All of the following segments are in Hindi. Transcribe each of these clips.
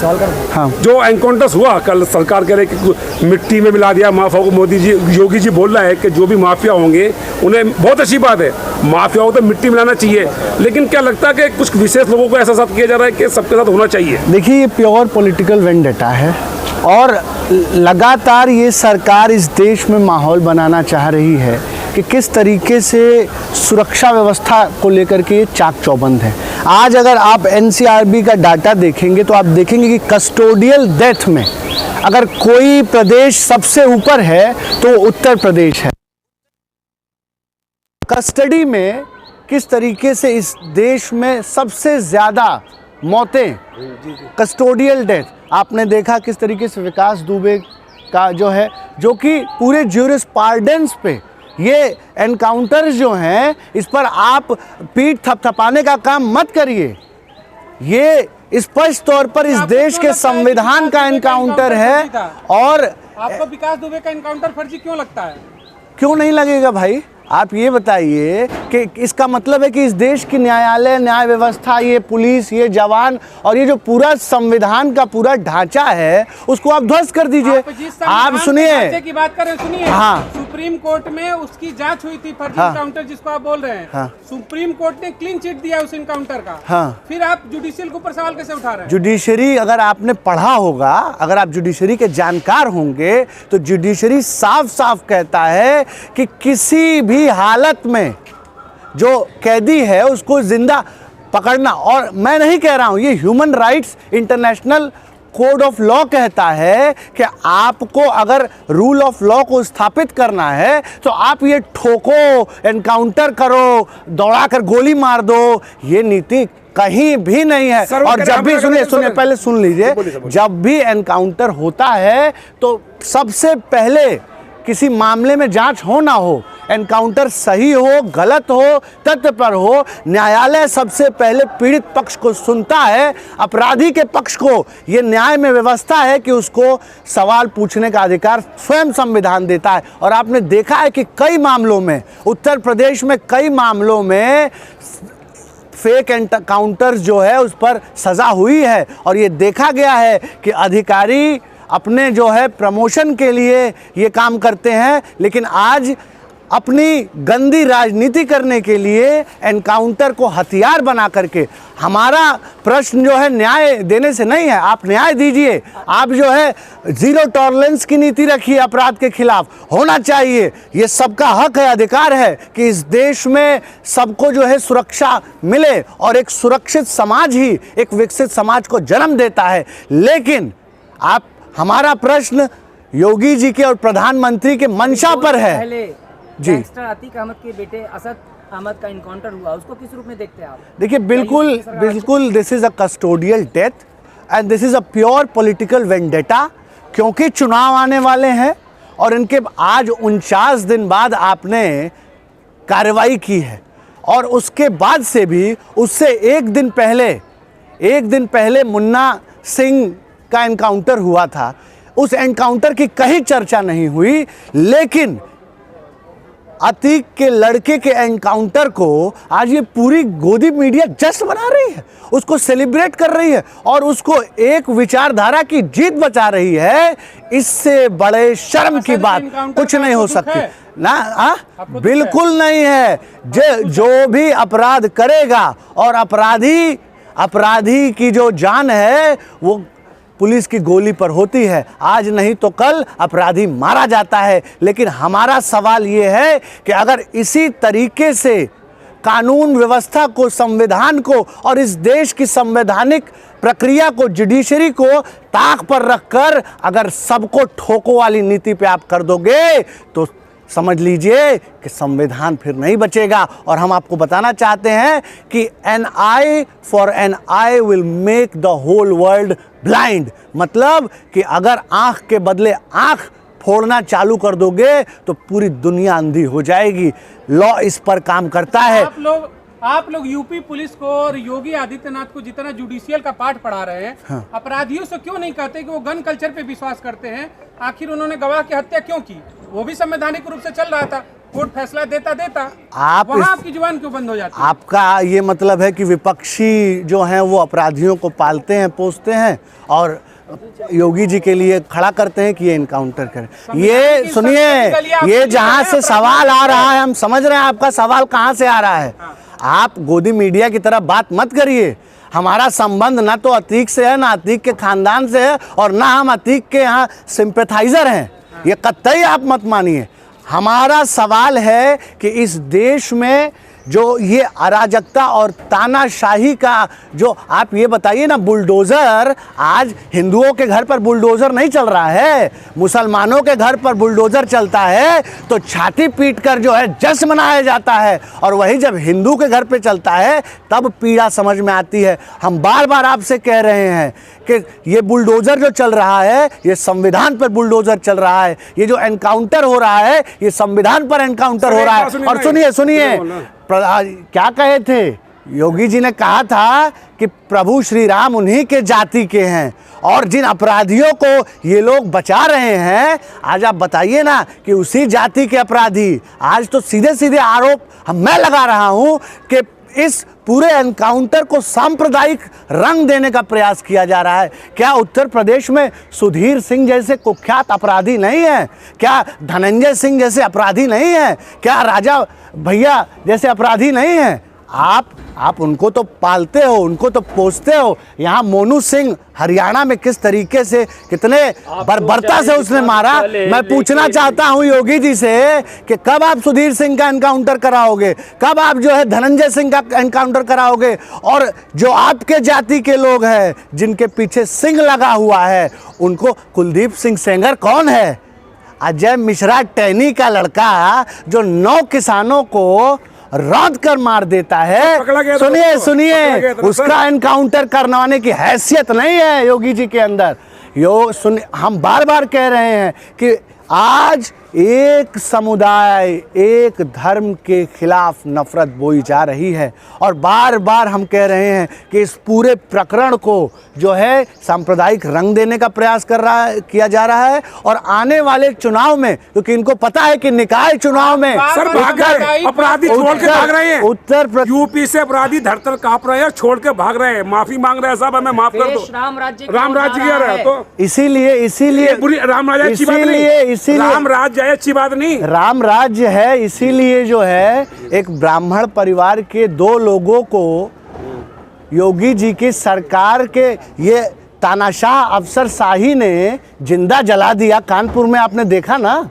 हाँ। जो एनकाउंटर्स हुआ कल, सरकार कह रही कि मिट्टी में मिला दिया माफिया को। मोदी जी, योगी जी बोल रहा है कि जो भी माफिया होंगे उन्हें, बहुत अच्छी बात है, माफियाओं को तो मिट्टी मिलाना चाहिए, लेकिन क्या लगता है कि कुछ विशेष लोगों को ऐसा साथ किया जा रहा है कि सबके साथ होना चाहिए? देखिए, ये प्योर पॉलिटिकल वेंडेटा है और लगातार ये सरकार इस देश में माहौल बनाना चाह रही है कि किस तरीके से सुरक्षा व्यवस्था को लेकर के ये चाक चौबंद है। आज अगर आप एनसीआरबी का डाटा देखेंगे तो आप देखेंगे कि कस्टोडियल डेथ में अगर कोई प्रदेश सबसे ऊपर है तो उत्तर प्रदेश है। कस्टडी में किस तरीके से इस देश में सबसे ज़्यादा मौतें, कस्टोडियल डेथ आपने देखा किस तरीके से विकास दुबे का जो है, जो कि पूरे ज्यूरिस्प्रूडेंस पे ये एनकाउंटर्स जो हैं, इस पर आप पीठ थपथपाने का काम मत करिए। ये स्पष्ट तौर पर इस देश के संविधान का एनकाउंटर है। और आपको विकास दुबे का एनकाउंटर फर्जी क्यों लगता है? क्यों नहीं लगेगा भाई? आप ये बताइए कि इसका मतलब है कि इस देश की न्यायालय, न्याय व्यवस्था, ये पुलिस, ये जवान और ये जो पूरा संविधान का पूरा ढांचा है उसको आप ध्वस्त कर दीजिए। आप सुनिए की बात करें, सुनिए। हाँ। सुप्रीम कोर्ट में उसकी जांच हुई थी, फर्जी एनकाउंटर जिसको आप बोल रहे हैं। हाँ। सुप्रीम कोर्ट ने क्लीन चिट दिया उस एनकाउंटर का। हाँ। फिर आप जुडिशियल के ऊपर सवाल कैसे उठा रहे हैं? जुडिशरी, अगर आपने पढ़ा होगा, अगर आप जुडिशरी के जानकार होंगे तो जुडिशरी साफ साफ कहता है कि किसी भी हालत में जो कैदी है उसको जिंदा पकड़ना, और मैं नहीं कह रहा हूं, ये human rights international code of law कहता है कि आपको अगर रूल ऑफ लॉ को स्थापित करना है तो आप ये ठोको, एनकाउंटर करो, दौड़ाकर गोली मार दो, ये नीति कहीं भी नहीं है। और जब भी, सुनिए पहले सुन लीजिए, जब भी एनकाउंटर होता है तो सबसे पहले किसी मामले में जांच हो ना हो, एनकाउंटर सही हो, गलत हो, तथ्य पर हो, न्यायालय सबसे पहले पीड़ित पक्ष को सुनता है। अपराधी के पक्ष को ये न्याय में व्यवस्था है कि उसको सवाल पूछने का अधिकार स्वयं संविधान देता है। और आपने देखा है कि कई मामलों में, उत्तर प्रदेश में कई मामलों में फेक एनकाउंटर्स जो है उस पर सज़ा हुई है। और ये देखा गया है कि अधिकारी अपने जो है प्रमोशन के लिए ये काम करते हैं, लेकिन आज अपनी गंदी राजनीति करने के लिए एनकाउंटर को हथियार बना करके, हमारा प्रश्न जो है न्याय देने से नहीं है, आप न्याय दीजिए। आप जो है जीरो टॉलरेंस की नीति रखिए अपराध के खिलाफ, होना चाहिए, ये सबका हक है, अधिकार है कि इस देश में सबको जो है सुरक्षा मिले और एक सुरक्षित समाज ही एक विकसित समाज को जन्म देता है। लेकिन आप, हमारा प्रश्न योगी जी के और प्रधानमंत्री के मंशा पर है। जी, अतीक अहमद के बेटे असद अहमद का एनकाउंटर हुआ, उसको किस रूप में देखते हैं आप? देखिए, बिल्कुल this is a custodial death and this is a pure political vendetta, क्योंकि चुनाव आने वाले हैं और इनके आज 49 दिन बाद आपने कार्रवाई की है। और उसके बाद से भी, उससे एक दिन पहले मुन्ना सिंह का एनकाउंटर हुआ था। उस एनकाउंटर की कहीं चर्चा नहीं हुई, लेकिन अतीक के लड़के के एनकाउंटर को आज ये पूरी गोदी मीडिया जश्न मना रही है, उसको सेलिब्रेट कर रही है और उसको एक विचारधारा की जीत बचा रही है। इससे बड़े शर्म की बात कुछ नहीं हो सकती ना। बिल्कुल नहीं है। जो भी अपराध करेगा, और अपराधी की जो जान है वो पुलिस की गोली पर होती है, आज नहीं तो कल अपराधी मारा जाता है। लेकिन हमारा सवाल ये है कि अगर इसी तरीके से कानून व्यवस्था को, संविधान को और इस देश की संवैधानिक प्रक्रिया को, जुडिशरी को ताक पर रखकर अगर सबको ठोको वाली नीति पे आप कर दोगे तो समझ लीजिए कि संविधान फिर नहीं बचेगा। और हम आपको बताना चाहते हैं कि an eye for an eye will make the whole world blind, मतलब कि अगर आंख के बदले आंख फोड़ना चालू कर दोगे तो पूरी दुनिया अंधी हो जाएगी। लॉ इस पर काम करता है। आप लोग यूपी पुलिस को और योगी आदित्यनाथ को जितना जुडिशियल का पाठ पढ़ा रहे हैं, हाँ। अपराधियों से क्यों नहीं कहते कि वो गन कल्चर पे विश्वास करते हैं? आखिर उन्होंने गवाह की हत्या क्यों की? वो भी संवैधानिक रूप से चल रहा था। कोर्ट फैसला देता आप वहाँ इस- आपकी जुबान क्यों बंद हो जाती है? आपका ये मतलब है कि विपक्षी जो हैं वो अपराधियों को पालते हैं, पोसते हैं और योगी जी के लिए खड़ा करते हैं कि ये इनकाउंटर करें। ये की सुनिए, संसदीय गलियां ये आपको जहां दिख से रहा है, सवाल आ रहा है, हम समझ रहे हैं आपका सवाल कहां से आ रहा है। आप गोदी मीडिया की तरह बात मत करिए। हमारा संबंध ना तो अतीक से है, ना अतीक के खानदान से है, और ना हम अतीक के यहाँ सिंपैथाइजर हैं। ये कतई आप मत मानिए। हमारा सवाल है कि इस देश में जो ये अराजकता और तानाशाही का जो, आप ये बताइए ना, बुलडोज़र, आज हिंदुओं के घर पर बुलडोज़र नहीं चल रहा है, मुसलमानों के घर पर बुलडोज़र चलता है तो छाती पीट कर जो है जश्न मनाया जाता है, और वही जब हिंदू के घर पे चलता है तब पीड़ा समझ में आती है। हम बार बार आपसे कह रहे हैं कि ये बुलडोज़र जो चल रहा है, ये संविधान पर बुलडोज़र चल रहा है। ये जो एनकाउंटर हो रहा है, ये संविधान पर एनकाउंटर हो रहा है। और सुनिए क्या कहे थे योगी जी ने? कहा था कि प्रभु श्री राम उन्हीं के जाति के हैं, और जिन अपराधियों को ये लोग बचा रहे हैं, आज आप बताइए ना कि उसी जाति के अपराधी, आज तो सीधे सीधे आरोप मैं लगा रहा हूं कि इस पूरे एनकाउंटर को सांप्रदायिक रंग देने का प्रयास किया जा रहा है। क्या उत्तर प्रदेश में सुधीर सिंह जैसे कुख्यात अपराधी नहीं है? क्या धनंजय सिंह जैसे अपराधी नहीं है? क्या राजा भैया जैसे अपराधी नहीं है? आप उनको तो पालते हो, उनको तो पोसते हो। यहाँ मोनू सिंह हरियाणा में किस तरीके से, कितने बर्बरता से उसने मारा। मैं पूछना चाहता हूँ योगी जी से कि कब आप सुधीर सिंह का एनकाउंटर कराओगे, कब आप जो है धनंजय सिंह का एनकाउंटर कराओगे? और जो आपके जाति के लोग हैं जिनके पीछे सिंह लगा हुआ है, उनको, कुलदीप सिंह सेंगर कौन है? अजय मिश्रा टैनी का लड़का जो 9 किसानों को रौंद कर मार देता है। सुनिए, उसका एनकाउंटर करवाने की हैसियत नहीं है योगी जी के अंदर। हम बार बार कह रहे हैं कि आज एक समुदाय, एक धर्म के खिलाफ नफरत बोई जा रही है, और बार बार हम कह रहे हैं कि इस पूरे प्रकरण को जो है सांप्रदायिक रंग देने का प्रयास किया जा रहा है। और आने वाले चुनाव में, क्योंकि इनको पता है कि निकाय चुनाव में सर भाग गए, अपराधी छोड़ के भाग रहे हैं। उत्तर प्रदेश यूपी से अपराधी धरतर कांप रहे हैं, छोड़ के भाग रहे हैं, माफी मांग रहे हैं, साहब हमें माफ कर दो। राम राज्य किया रहा है तो इसीलिए बुरी राम राज्य अच्छी बात नहीं, राम राज्य है अच्छी बात नहीं, राम राज्य है। इसीलिए जो है एक ब्राह्मण परिवार के 2 लोगों को योगी जी की सरकार के ये तानाशाह अफसर शाही ने जिंदा जला दिया। कानपुर में आपने देखा ना,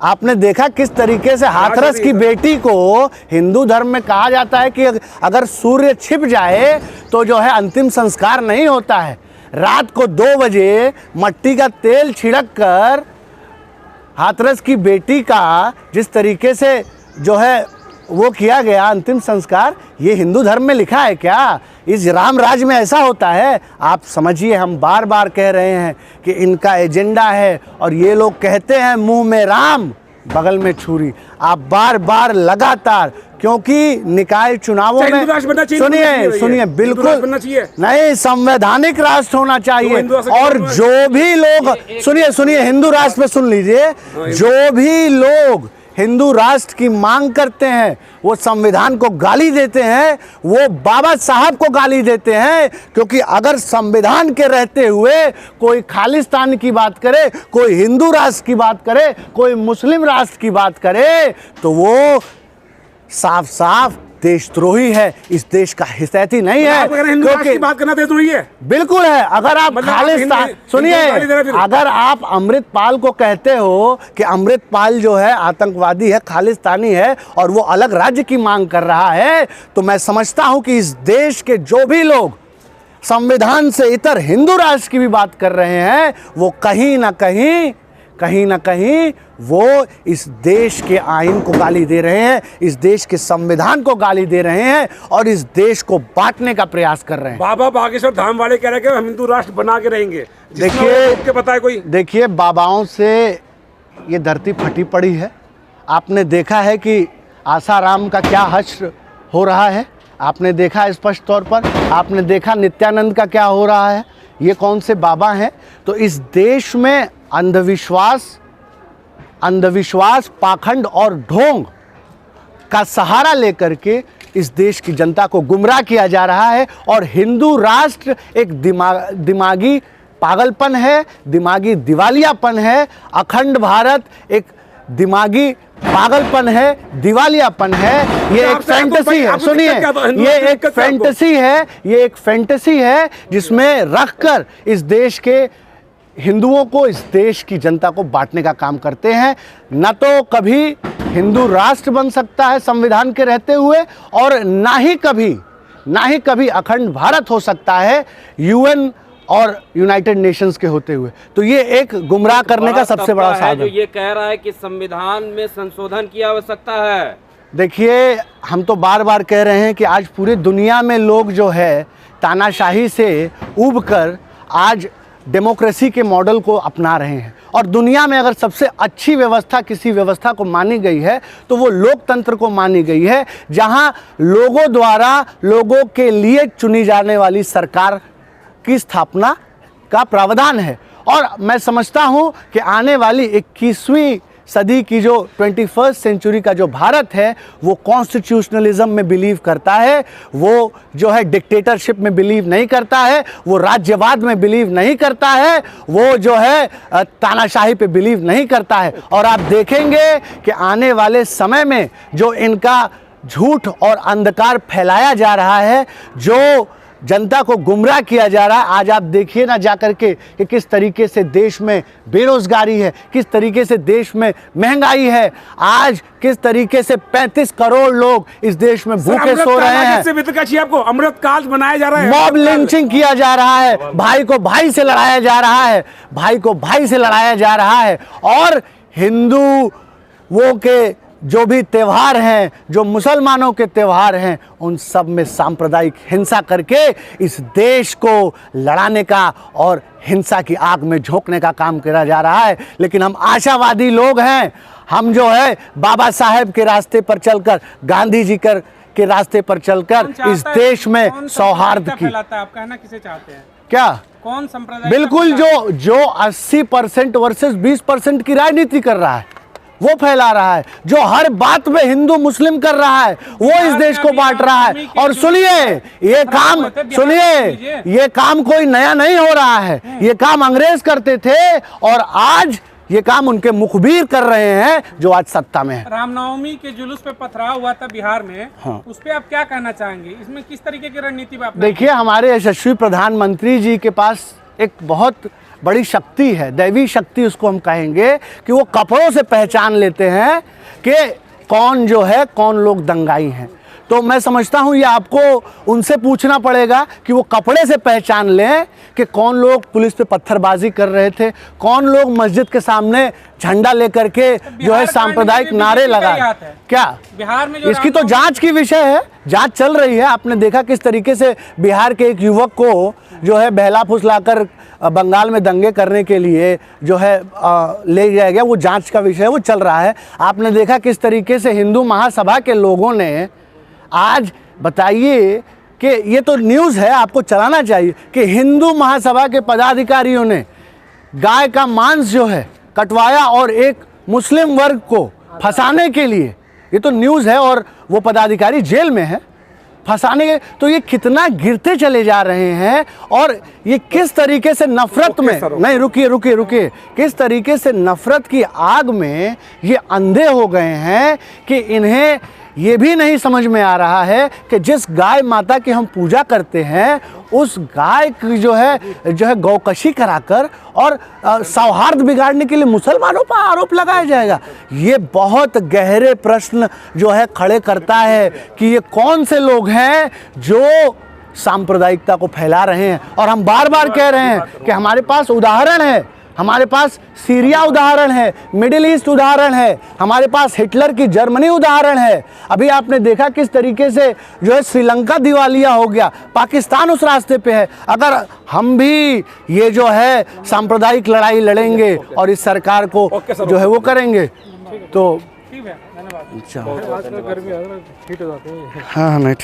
आपने देखा किस तरीके से हाथरस की बेटी को, हिंदू धर्म में कहा जाता है कि अगर सूर्य छिप जाए तो जो है अंतिम संस्कार नहीं होता है। रात को 2 बजे मट्टी का तेल छिड़क कर हाथरस की बेटी का जिस तरीके से जो है वो किया गया अंतिम संस्कार, ये हिंदू धर्म में लिखा है क्या? इस राम राज्य में ऐसा होता है? आप समझिए, हम बार बार कह रहे हैं कि इनका एजेंडा है, और ये लोग कहते हैं मुंह में राम बगल में छुरी। आप बार बार लगातार, क्योंकि निकाय चुनावों में, सुनिए बिल्कुल नहीं, संवैधानिक राष्ट्र होना चाहिए। और जो भी लोग, सुनिए हिंदू राष्ट्र पे सुन लीजिए, जो भी लोग हिंदू राष्ट्र की मांग करते हैं वो संविधान को गाली देते हैं, वो बाबा साहब को गाली देते हैं। क्योंकि अगर संविधान के रहते हुए कोई खालिस्तान की बात करे, कोई हिंदू राष्ट्र की बात करे, कोई मुस्लिम राष्ट्र की बात करे, तो वो साफ साफ देशद्रोही है, इस देश का हितैषी नहीं है। क्योंकि बात करना देशद्रोही है, बिल्कुल है। अगर आप खालिस्तान, सुनिए, अगर आप अमृतपाल को कहते हो कि अमृतपाल जो है आतंकवादी है, खालिस्तानी है, और वो अलग राज्य की मांग कर रहा है, तो मैं समझता हूं कि इस देश के जो भी लोग संविधान से इतर हिंदू राष्ट्र की भी बात कर रहे हैं, वो कहीं ना कहीं वो इस देश के आईन को गाली दे रहे हैं, इस देश के संविधान को गाली दे रहे हैं, और इस देश को बांटने का प्रयास कर रहे हैं। बाबा बागेश्वर धाम वाले कह रहे हैं कि हम हिंदू राष्ट्र बना के रहेंगे। देखिए बाबाओं से ये धरती फटी पड़ी है। आपने देखा है कि आसाराम का क्या हश्र हो रहा है, आपने देखा स्पष्ट तौर पर, आपने देखा नित्यानंद का क्या हो रहा है। ये कौन से बाबा हैं? तो इस देश में अंधविश्वास अंधविश्वास, पाखंड और ढोंग का सहारा लेकर के इस देश की जनता को गुमराह किया जा रहा है। और हिंदू राष्ट्र एक दिमागी पागलपन है, दिमागी दिवालियापन है। अखंड भारत एक दिमागी पागलपन है, दिवालियापन है। ये एक फैंटेसी है, सुनिए, ये एक फैंटेसी है, ये एक फैंटेसी है जिसमें रखकर इस देश के हिंदुओं को, इस देश की जनता को बांटने का काम करते हैं। न तो कभी हिंदू राष्ट्र बन सकता है संविधान के रहते हुए, और ना ही कभी अखंड भारत हो सकता है यूएन और यूनाइटेड नेशंस के होते हुए। तो ये एक गुमराह करने का सबसे बड़ा साधन जो ये कह रहा है कि संविधान में संशोधन की आवश्यकता है। देखिए, हम तो बार बार कह रहे हैं कि आज पूरी दुनिया में लोग जो है तानाशाही से उबकर आज डेमोक्रेसी के मॉडल को अपना रहे हैं। और दुनिया में अगर सबसे अच्छी व्यवस्था किसी व्यवस्था को मानी गई है तो वो लोकतंत्र को मानी गई है, जहां लोगों द्वारा लोगों के लिए चुनी जाने वाली सरकार की स्थापना का प्रावधान है। और मैं समझता हूं कि आने वाली 21वीं सदी की जो 21st सेंचुरी का जो भारत है वो कॉन्स्टिट्यूशनलिज्म में बिलीव करता है, वो जो है डिक्टेटरशिप में बिलीव नहीं करता है, वो राज्यवाद में बिलीव नहीं करता है, वो जो है तानाशाही पे बिलीव नहीं करता है। और आप देखेंगे कि आने वाले समय में जो इनका झूठ और अंधकार फैलाया जा रहा है, जो जनता को गुमराह किया जा रहा है, आज आप देखिए ना जाकर के कि किस तरीके से देश में बेरोजगारी है, किस तरीके से देश में महंगाई है, आज किस तरीके से 35 करोड़ लोग इस देश में भूखे सो रहे हैं। आपको अमृत काल मनाया जा रहा है, मॉब लिंचिंग किया जा रहा है, भाई को भाई से लड़ाया जा रहा है, भाई को भाई से लड़ाया जा रहा है। और हिंदुओं के जो भी त्यौहार हैं, जो मुसलमानों के त्यौहार हैं, उन सब में सांप्रदायिक हिंसा करके इस देश को लड़ाने का और हिंसा की आग में झोंकने का काम किया जा रहा है। लेकिन हम आशावादी लोग हैं, हम जो है बाबा साहेब के रास्ते पर चलकर, गांधी जी के रास्ते पर चलकर इस देश में सौहार्द की, आप कहना किसे चाहते हैं? क्या कौन संप्रदाय? बिल्कुल जो 80% वर्सेस 20% की राजनीति कर रहा है वो फैला रहा है, जो हर बात में हिंदू मुस्लिम कर रहा है वो इस देश को बांट रहा है। और सुनिए, ये काम कोई नया नहीं हो रहा है, ये काम अंग्रेज करते थे और आज ये काम उनके मुखबिर कर रहे हैं जो आज सत्ता में है। रामनवमी के जुलूस पे पथराव हुआ था बिहार में, हाँ। उस पे आप क्या कहना चाहेंगे? इसमें किस तरीके की रणनीति? देखिए, हमारे यशस्वी प्रधानमंत्री जी के पास एक बहुत बड़ी शक्ति है, दैवी शक्ति उसको हम कहेंगे, कि वो कपड़ों से पहचान लेते हैं कि कौन जो है, कौन लोग दंगाई हैं। तो मैं समझता हूँ ये आपको उनसे पूछना पड़ेगा कि वो कपड़े से पहचान लें कि कौन लोग पुलिस पे पत्थरबाजी कर रहे थे, कौन लोग मस्जिद के सामने झंडा लेकर के जो है सांप्रदायिक नारे लगाए। क्या बिहार में इसकी तो जांच की विषय है, जांच चल रही है। आपने देखा किस तरीके से बिहार के एक युवक को जो है बहला फुसलाकर बंगाल में दंगे करने के लिए जो है ले जाया गया, वो जांच का विषय है, वो चल रहा है। आपने देखा किस तरीके से हिंदू महासभा के लोगों ने, आज बताइए कि ये तो न्यूज़ है, आपको चलाना चाहिए, कि हिंदू महासभा के पदाधिकारियों ने गाय का मांस जो है कटवाया और एक मुस्लिम वर्ग को फंसाने के लिए, ये तो न्यूज़ है, और वो पदाधिकारी जेल में है फंसाने के। तो ये कितना गिरते चले जा रहे हैं और ये किस तरीके से नफरत में, नहीं रुकिए, किस तरीके से नफरत की आग में ये अंधे हो गए हैं कि इन्हें ये भी नहीं समझ में आ रहा है कि जिस गाय माता की हम पूजा करते हैं उस गाय की जो है गौकशी कराकर और सौहार्द बिगाड़ने के लिए मुसलमानों पर आरोप लगाया जाएगा। ये बहुत गहरे प्रश्न जो है खड़े करता है कि ये कौन से लोग हैं जो सांप्रदायिकता को फैला रहे हैं। और हम बार बार कह रहे हैं कि हमारे पास उदाहरण है, हमारे पास सीरिया उदाहरण है, मिडिल ईस्ट उदाहरण है, हमारे पास हिटलर की जर्मनी उदाहरण है। अभी आपने देखा किस तरीके से जो है श्रीलंका दिवालिया हो गया, पाकिस्तान उस रास्ते पे है। अगर हम भी ये जो है सांप्रदायिक लड़ाई लड़ेंगे और इस सरकार को जो है वो करेंगे तो ठीक है, धन्यवाद। अच्छा, हाँ नहीं।